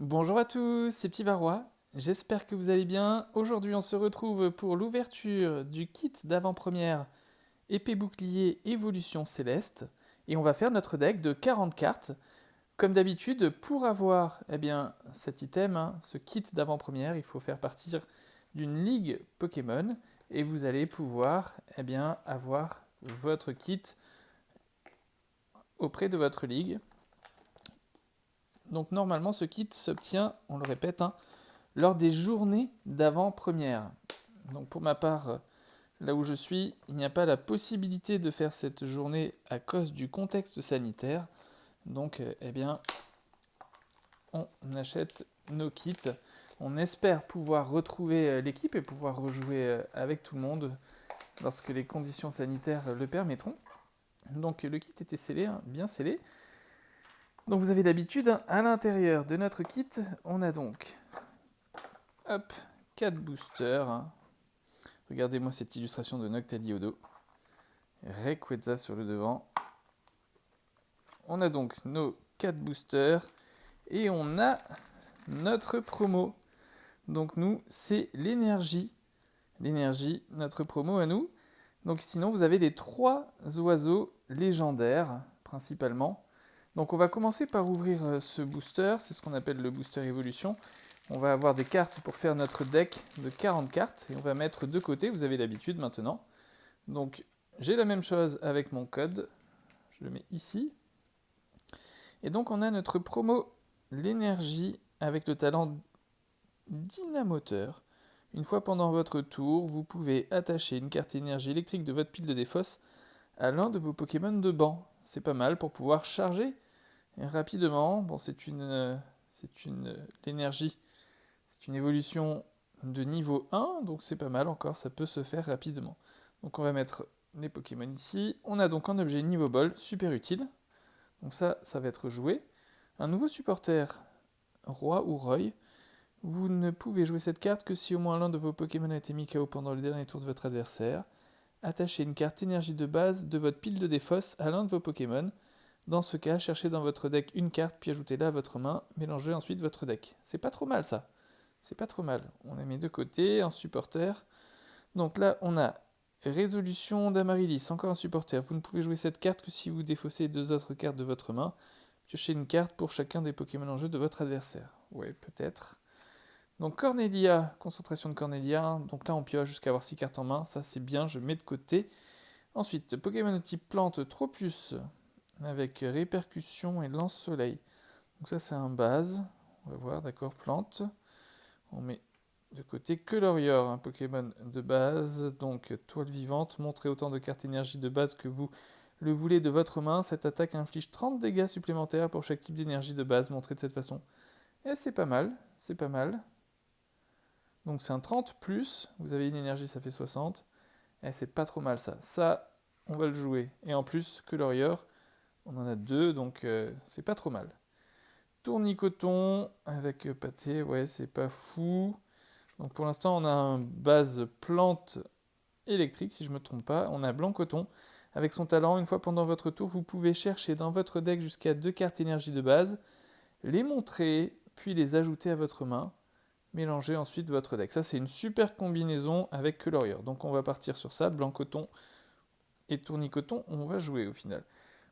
Bonjour à tous, c'est Petit Varrois. J'espère que vous allez bien. Aujourd'hui, on se retrouve pour l'ouverture du kit d'avant-première épée bouclier évolution céleste. Et on va faire notre deck de 40 cartes. Comme d'habitude, pour avoir cet item, ce kit d'avant-première, il faut faire partir d'une ligue Pokémon. Et vous allez pouvoir avoir votre kit auprès de votre ligue. Donc normalement, ce kit s'obtient, on le répète, lors des journées d'avant-première. Donc pour ma part, là où je suis, il n'y a pas la possibilité de faire cette journée à cause du contexte sanitaire. Donc on achète nos kits. On espère pouvoir retrouver l'équipe et pouvoir rejouer avec tout le monde lorsque les conditions sanitaires le permettront. Donc le kit était scellé, bien scellé. Donc vous avez l'habitude, à l'intérieur de notre kit, on a donc 4 boosters. Regardez-moi cette illustration de Noctali au dos. Rayquaza sur le devant. On a donc nos 4 boosters et on a notre promo. Donc nous, c'est l'énergie. L'énergie, notre promo à nous. Donc sinon, vous avez les 3 oiseaux légendaires, principalement. Donc on va commencer par ouvrir ce booster, c'est ce qu'on appelle le booster évolution. On va avoir des cartes pour faire notre deck de 40 cartes et on va mettre de côté, vous avez l'habitude maintenant. Donc j'ai la même chose avec mon code, je le mets ici. Et donc on a notre promo l'énergie avec le talent dynamoteur. Une fois pendant votre tour, vous pouvez attacher une carte énergie électrique de votre pile de défausse à l'un de vos Pokémon de banc. C'est pas mal pour pouvoir charger rapidement. Bon, l'énergie, c'est une évolution de niveau 1, donc c'est pas mal encore, ça peut se faire rapidement. Donc on va mettre les Pokémon ici. On a donc un objet niveau bol, super utile. Donc ça va être joué. Un nouveau supporter, Roi ou Roy. Vous ne pouvez jouer cette carte que si au moins l'un de vos Pokémon a été mis KO pendant le dernier tour de votre adversaire. Attachez une carte énergie de base de votre pile de défausse à l'un de vos Pokémon. Dans ce cas, cherchez dans votre deck une carte, puis ajoutez-la à votre main. Mélangez ensuite votre deck. C'est pas trop mal ça. C'est pas trop mal. On les met de côté, en supporter. Donc là, on a Résolution d'Amaryllis, encore un supporter. Vous ne pouvez jouer cette carte que si vous défaussez 2 autres cartes de votre main. Piochez une carte pour chacun des Pokémon en jeu de votre adversaire. Ouais, peut-être. Donc Cornelia, concentration de Cornelia. Donc là, on pioche jusqu'à avoir 6 cartes en main. Ça, c'est bien, je mets de côté. Ensuite, Pokémon de type plante, Tropius, avec répercussion et lance-soleil. Donc ça, c'est un base. On va voir, d'accord, plante. On met de côté Colorior, un Pokémon de base. Donc toile vivante, montrez autant de cartes énergie de base que vous le voulez de votre main. Cette attaque inflige 30 dégâts supplémentaires pour chaque type d'énergie de base montré de cette façon. Et c'est pas mal, c'est pas mal. Donc c'est un 30 plus, vous avez une énergie, ça fait 60. Et c'est pas trop mal ça. Ça, on va le jouer. Et en plus, Colorior, on en a 2, donc c'est pas trop mal. Tournicoton avec pâté, ouais, c'est pas fou. Donc pour l'instant, on a un base plante électrique, si je ne me trompe pas. On a blanc coton. Avec son talent, une fois pendant votre tour, vous pouvez chercher dans votre deck jusqu'à 2 cartes énergie de base, les montrer, puis les ajouter à votre main. Mélangez ensuite votre deck. Ça, c'est une super combinaison avec Colorior. Donc on va partir sur ça, blanc coton et tournicoton, on va jouer au final.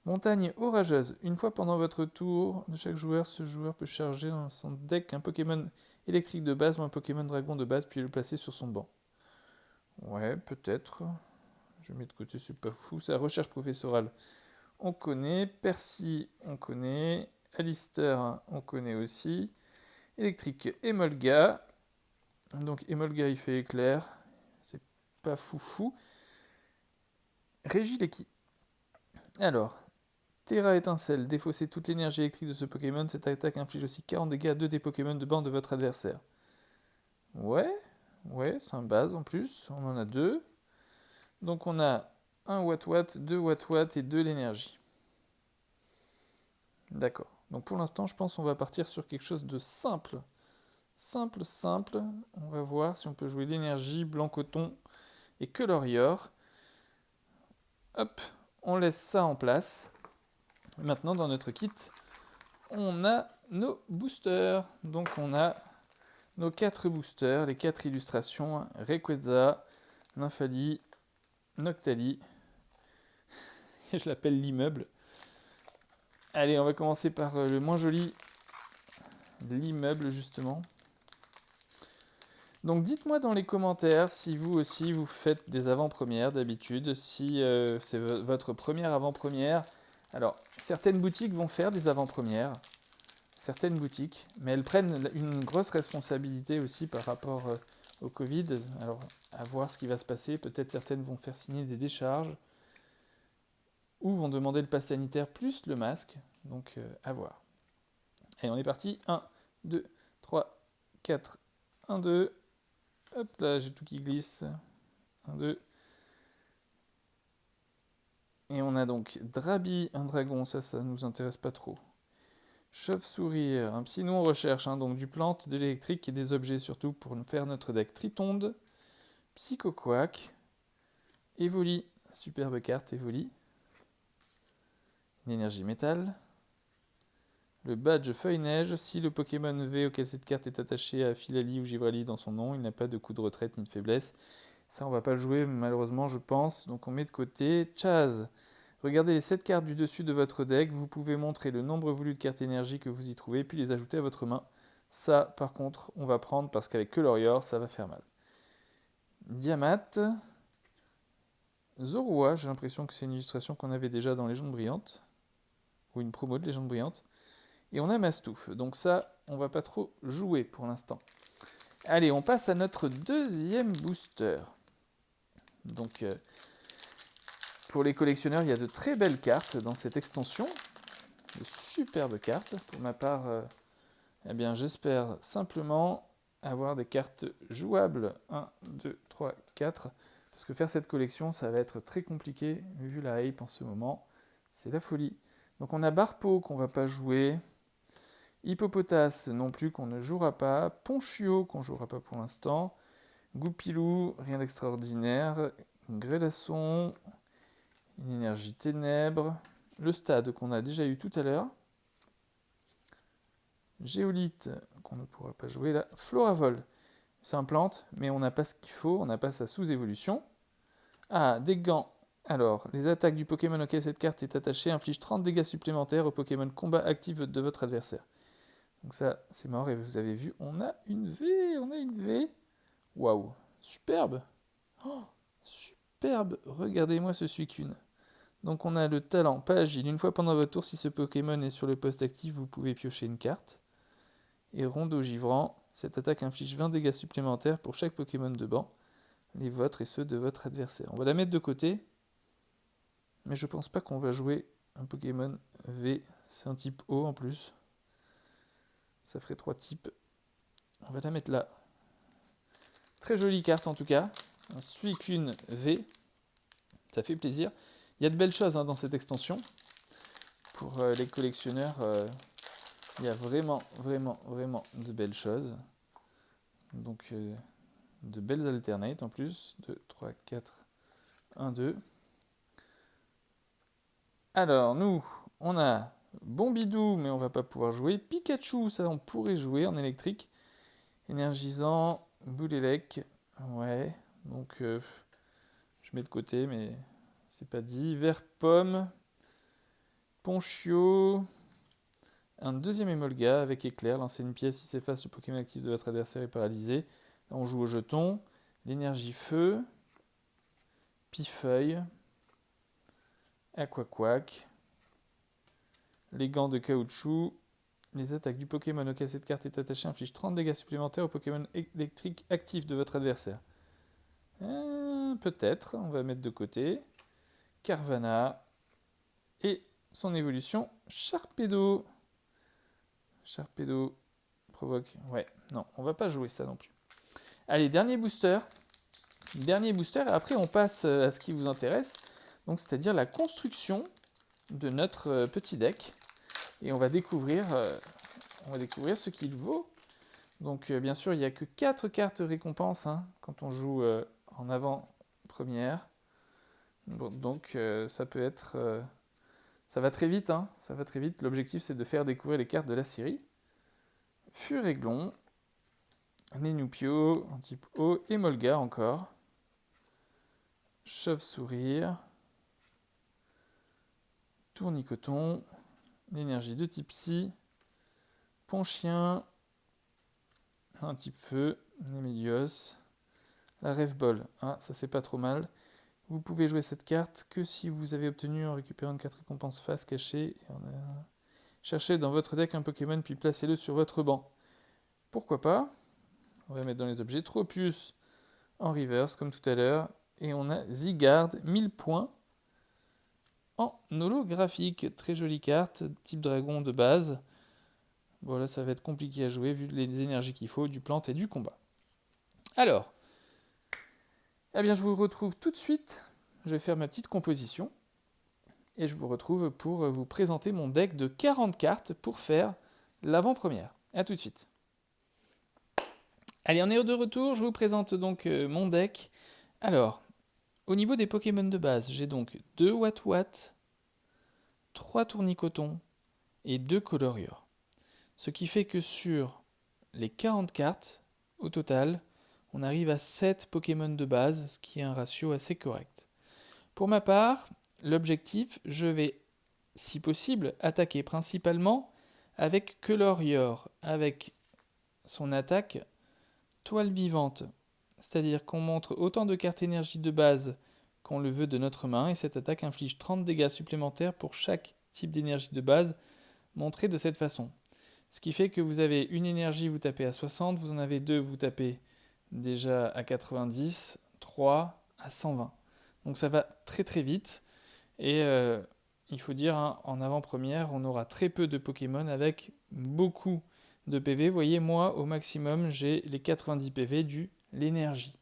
Montagne orageuse. Une fois pendant votre tour de chaque joueur, ce joueur peut charger dans son deck un Pokémon électrique de base ou un Pokémon dragon de base, puis le placer sur son banc. Ouais, peut-être. Je mets de côté, c'est pas fou. Ça, recherche professorale, on connaît. Percy, on connaît. Alistair, on connaît aussi. Électrique, Emolga. Donc Emolga, il fait éclair. C'est pas fou. Régileki. Alors, Terra étincelle, défaussez toute l'énergie électrique de ce Pokémon. Cette attaque inflige aussi 40 dégâts à 2 des Pokémon de bande de votre adversaire. Ouais, c'est un base en plus. On en a 2. Donc on a 1 Watt-Watt, 2 Watt-Watt et 2 l'énergie. D'accord. Donc pour l'instant, je pense qu'on va partir sur quelque chose de simple. Simple. On va voir si on peut jouer l'énergie, blanc coton et Colorior. Hop, on laisse ça en place. Maintenant, dans notre kit, on a nos boosters. Donc on a nos 4 boosters, les 4 illustrations, Rayquaza, Nymphalie, Noctali, et je l'appelle l'immeuble. Allez, on va commencer par le moins joli, l'immeuble justement. Donc dites-moi dans les commentaires si vous aussi vous faites des avant-premières d'habitude, si c'est votre première avant-première. Alors, certaines boutiques vont faire des avant-premières, certaines boutiques, mais elles prennent une grosse responsabilité aussi par rapport au Covid. Alors, à voir ce qui va se passer. Peut-être certaines vont faire signer des décharges ou vont demander le pass sanitaire plus le masque. Donc, à voir. Allez, on est parti. 1, 2, 3, 4, 1, 2. Hop là, j'ai tout qui glisse. 1, 2. Et on a donc Drabi, un dragon, ça nous intéresse pas trop. Chauve-souris, un psy, nous on recherche donc du plante, de l'électrique et des objets surtout pour nous faire notre deck Tritonde. Psychoquack, Evoli, superbe carte Evoli. Une énergie métal. Le badge feuille-neige, si le Pokémon V auquel cette carte est attachée a Philali ou Givrali dans son nom, il n'a pas de coup de retraite ni de faiblesse. Ça, on va pas le jouer, malheureusement, je pense. Donc, on met de côté. Chaz. Regardez les 7 cartes du dessus de votre deck. Vous pouvez montrer le nombre voulu de cartes énergie que vous y trouvez, puis les ajouter à votre main. Ça, par contre, on va prendre parce qu'avec Colorior, ça va faire mal. Diamat. Zorua, j'ai l'impression que c'est une illustration qu'on avait déjà dans Légende Brillante. Ou une promo de Légende Brillante. Et on a Mastouf. Donc ça, on va pas trop jouer pour l'instant. Allez, on passe à notre deuxième booster. Donc, pour les collectionneurs, il y a de très belles cartes dans cette extension. De superbes cartes. Pour ma part, eh bien, j'espère simplement avoir des cartes jouables. 1, 2, 3, 4. Parce que faire cette collection, ça va être très compliqué, vu la hype en ce moment. C'est la folie. Donc on a Barpo qu'on va pas jouer. Hippopotas non plus qu'on ne jouera pas. Ponchio qu'on jouera pas pour l'instant. Goupilou, rien d'extraordinaire. Grélasson, une énergie ténèbres. Le stade qu'on a déjà eu tout à l'heure. Géolite qu'on ne pourra pas jouer là. Floravol, c'est un plante, mais on n'a pas ce qu'il faut, on n'a pas sa sous-évolution. Ah, des gants. Alors, les attaques du Pokémon auquel cette carte est attachée infligent 30 dégâts supplémentaires au Pokémon combat actif de votre adversaire. Donc ça, c'est mort, et vous avez vu, on a une V. Waouh, superbe. Oh, superbe, regardez-moi ce Suicune. Donc on a le talent, pas agile. Une fois pendant votre tour, si ce Pokémon est sur le poste actif, vous pouvez piocher une carte. Et Rondo Givrant, cette attaque inflige 20 dégâts supplémentaires pour chaque Pokémon de banc, les vôtres et ceux de votre adversaire. On va la mettre de côté, mais je pense pas qu'on va jouer un Pokémon V, c'est un type O en plus. Ça ferait 3 types. On va la mettre là. Très jolie carte en tout cas, un Suicune V, ça fait plaisir. Il y a de belles choses dans cette extension. Pour les collectionneurs, il y a vraiment de belles choses. Donc de belles alternates en plus. 2, 3, 4, 1, 2. Alors nous, on a Bombidou, mais on va pas pouvoir jouer. Pikachu, ça on pourrait jouer en électrique. Énergisant, Boulélec, ouais. Donc je mets de côté, mais c'est pas dit. Vert pomme, Ponchio, un deuxième Emolga avec éclair. Lancer une pièce si s'efface le Pokémon actif de votre adversaire est paralysé. Là, on joue au jeton. L'énergie feu, Pifeuille, Aquaquack, les gants de caoutchouc. Les attaques du Pokémon auquel cette carte est attachée infligent 30 dégâts supplémentaires au Pokémon électrique actif de votre adversaire. Peut-être, on va mettre de côté. Carvana et son évolution Sharpedo. Sharpedo provoque. Ouais, non, on va pas jouer ça non plus. Allez, dernier booster. Dernier booster, et après on passe à ce qui vous intéresse, donc c'est-à-dire la construction de notre petit deck. Et on va découvrir ce qu'il vaut. Donc bien sûr, il n'y a que 4 cartes récompenses quand on joue en avant-première. Bon, donc ça peut être... ça va très vite, ça va très vite. L'objectif, c'est de faire découvrir les cartes de la série. Furéglon, Nénupio en type eau et Molgar encore. Chauve-sourire, Tournicoton, l'énergie de type Psy, Ponchien, un type feu, Némélios, la Rêve Ball. Ah, ça c'est pas trop mal. Vous pouvez jouer cette carte que si vous avez obtenu en récupérant une carte récompense face cachée. Cherchez dans votre deck un Pokémon puis placez-le sur votre banc. Pourquoi pas? On va mettre dans les objets Tropius en reverse comme tout à l'heure. Et on a Zygarde, 1000 points en holographique. Très jolie carte, type dragon de base. Voilà, ça va être compliqué à jouer vu les énergies qu'il faut, du plante et du combat. Alors, eh bien je vous retrouve tout de suite. Je vais faire ma petite composition. Et je vous retrouve pour vous présenter mon deck de 40 cartes pour faire l'avant-première. A tout de suite. Allez, on est de retour. Je vous présente donc mon deck. Alors, au niveau des Pokémon de base, j'ai donc 2 Watt-Watt, 3 Tournicoton et 2 Colorior. Ce qui fait que sur les 40 cartes, au total, on arrive à 7 Pokémon de base, ce qui est un ratio assez correct. Pour ma part, l'objectif, je vais, si possible, attaquer principalement avec Colorior, avec son attaque Toile Vivante. C'est-à-dire qu'on montre autant de cartes énergie de base qu'on le veut de notre main, et cette attaque inflige 30 dégâts supplémentaires pour chaque type d'énergie de base montré de cette façon. Ce qui fait que vous avez une énergie, vous tapez à 60, vous en avez deux, vous tapez déjà à 90, 3 à 120. Donc ça va très très vite. Et il faut dire, hein, en avant-première, on aura très peu de Pokémon avec beaucoup de PV. Vous voyez, moi, au maximum, j'ai les 90 PV du l'énergie.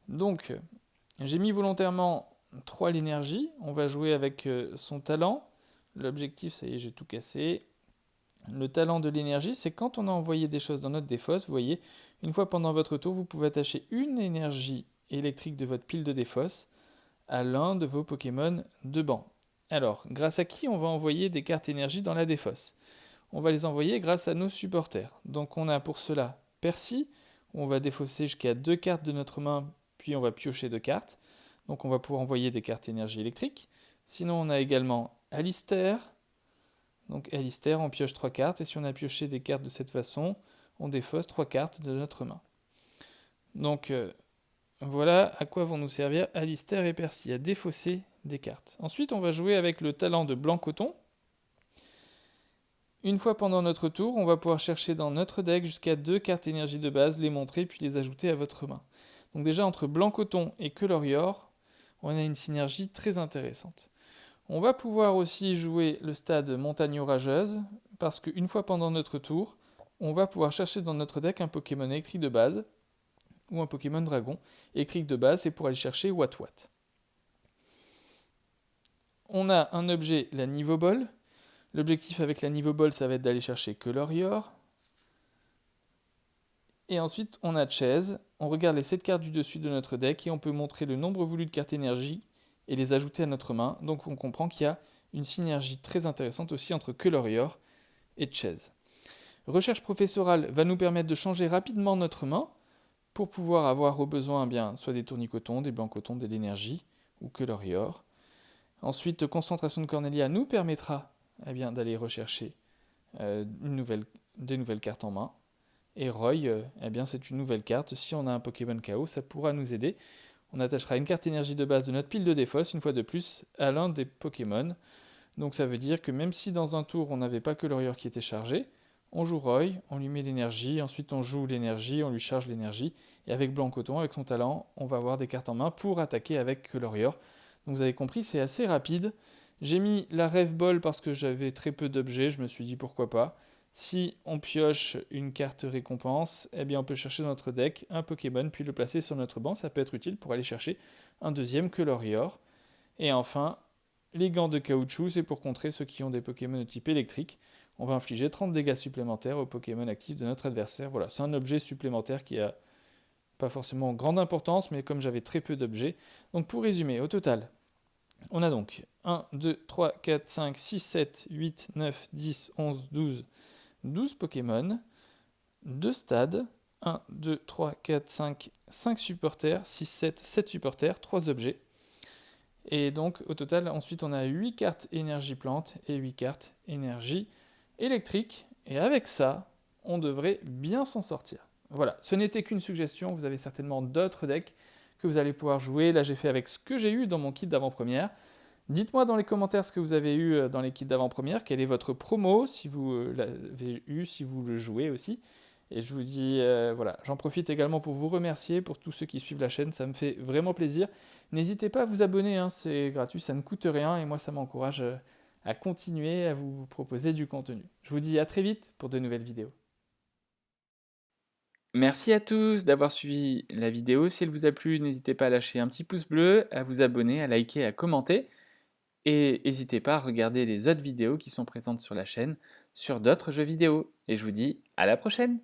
Donc, j'ai mis volontairement 3 l'énergie. On va jouer avec son talent. L'objectif, ça y est, j'ai tout cassé. Le talent de l'énergie, c'est quand on a envoyé des choses dans notre défausse, vous voyez, une fois pendant votre tour, vous pouvez attacher une énergie électrique de votre pile de défausse à l'un de vos Pokémon de banc. Alors, grâce à qui on va envoyer des cartes énergie dans la défausse? On va les envoyer grâce à nos supporters. Donc on a pour cela Percy, où on va défausser jusqu'à 2 cartes de notre main, puis on va piocher 2 cartes. Donc on va pouvoir envoyer des cartes énergie électrique. Sinon on a également Alistair. Donc Alistair, on pioche 3 cartes, et si on a pioché des cartes de cette façon, on défausse 3 cartes de notre main. Donc voilà à quoi vont nous servir Alistair et Percy, à défausser des cartes. Ensuite, on va jouer avec le talent de Blanc-Coton. Une fois pendant notre tour, on va pouvoir chercher dans notre deck jusqu'à 2 cartes énergie de base, les montrer, puis les ajouter à votre main. Donc déjà, entre Blanc-Coton et Colorior, on a une synergie très intéressante. On va pouvoir aussi jouer le stade Montagne Orageuse, parce qu'une fois pendant notre tour, on va pouvoir chercher dans notre deck un Pokémon électrique de base, ou un Pokémon Dragon. Électrique de base, c'est pour aller chercher Watt-Watt. On a un objet, la Niveau Ball. L'objectif avec la Niveau Ball, ça va être d'aller chercher Colorior. Et ensuite, on a Chase. On regarde les 7 cartes du dessus de notre deck et on peut montrer le nombre voulu de cartes énergie et les ajouter à notre main. Donc on comprend qu'il y a une synergie très intéressante aussi entre Colorior et Chase. Recherche professorale va nous permettre de changer rapidement notre main pour pouvoir avoir au besoin soit des tournicotons, des blancs-cotons, de l'énergie ou Colorior. Ensuite, concentration de Cornelia nous permettra d'aller rechercher des nouvelles cartes en main. Et Roy, c'est une nouvelle carte. Si on a un Pokémon KO, ça pourra nous aider. On attachera une carte énergie de base de notre pile de défausse, une fois de plus, à l'un des Pokémon. Donc ça veut dire que même si dans un tour, on n'avait pas Colorior qui était chargé, on joue Roy, on lui met l'énergie, ensuite on joue l'énergie, on lui charge l'énergie, et avec Blanc-Coton, avec son talent, on va avoir des cartes en main pour attaquer avec Colorior. Donc vous avez compris, c'est assez rapide. J'ai mis la Rêve Ball parce que j'avais très peu d'objets, je me suis dit pourquoi pas. Si on pioche une carte récompense, on peut chercher dans notre deck un Pokémon, puis le placer sur notre banc. Ça peut être utile pour aller chercher un deuxième Colorior. Et enfin, les gants de caoutchouc, c'est pour contrer ceux qui ont des Pokémon de type électrique. On va infliger 30 dégâts supplémentaires aux Pokémon actifs de notre adversaire. Voilà, c'est un objet supplémentaire qui a pas forcément grande importance, mais comme j'avais très peu d'objets. Donc pour résumer, au total, on a donc 1, 2, 3, 4, 5, 6, 7, 8, 9, 10, 11, 12 Pokémon. 2 stades, 1, 2, 3, 4, 5, 5 supporters, 6, 7, 7 supporters, 3 objets. Et donc au total, ensuite on a 8 cartes énergie plante et 8 cartes énergie électrique. Et avec ça, on devrait bien s'en sortir. Voilà, ce n'était qu'une suggestion, vous avez certainement d'autres decks que vous allez pouvoir jouer. Là j'ai fait avec ce que j'ai eu dans mon kit d'avant-première. Dites-moi dans les commentaires ce que vous avez eu dans les kits d'avant-première, quelle est votre promo, si vous l'avez eu, si vous le jouez aussi. Et je vous dis, voilà, j'en profite également pour vous remercier, pour tous ceux qui suivent la chaîne, ça me fait vraiment plaisir. N'hésitez pas à vous abonner, hein, c'est gratuit, ça ne coûte rien, et moi ça m'encourage à continuer à vous proposer du contenu. Je vous dis à très vite pour de nouvelles vidéos. Merci à tous d'avoir suivi la vidéo. Si elle vous a plu, n'hésitez pas à lâcher un petit pouce bleu, à vous abonner, à liker, à commenter. Et n'hésitez pas à regarder les autres vidéos qui sont présentes sur la chaîne sur d'autres jeux vidéo. Et je vous dis à la prochaine!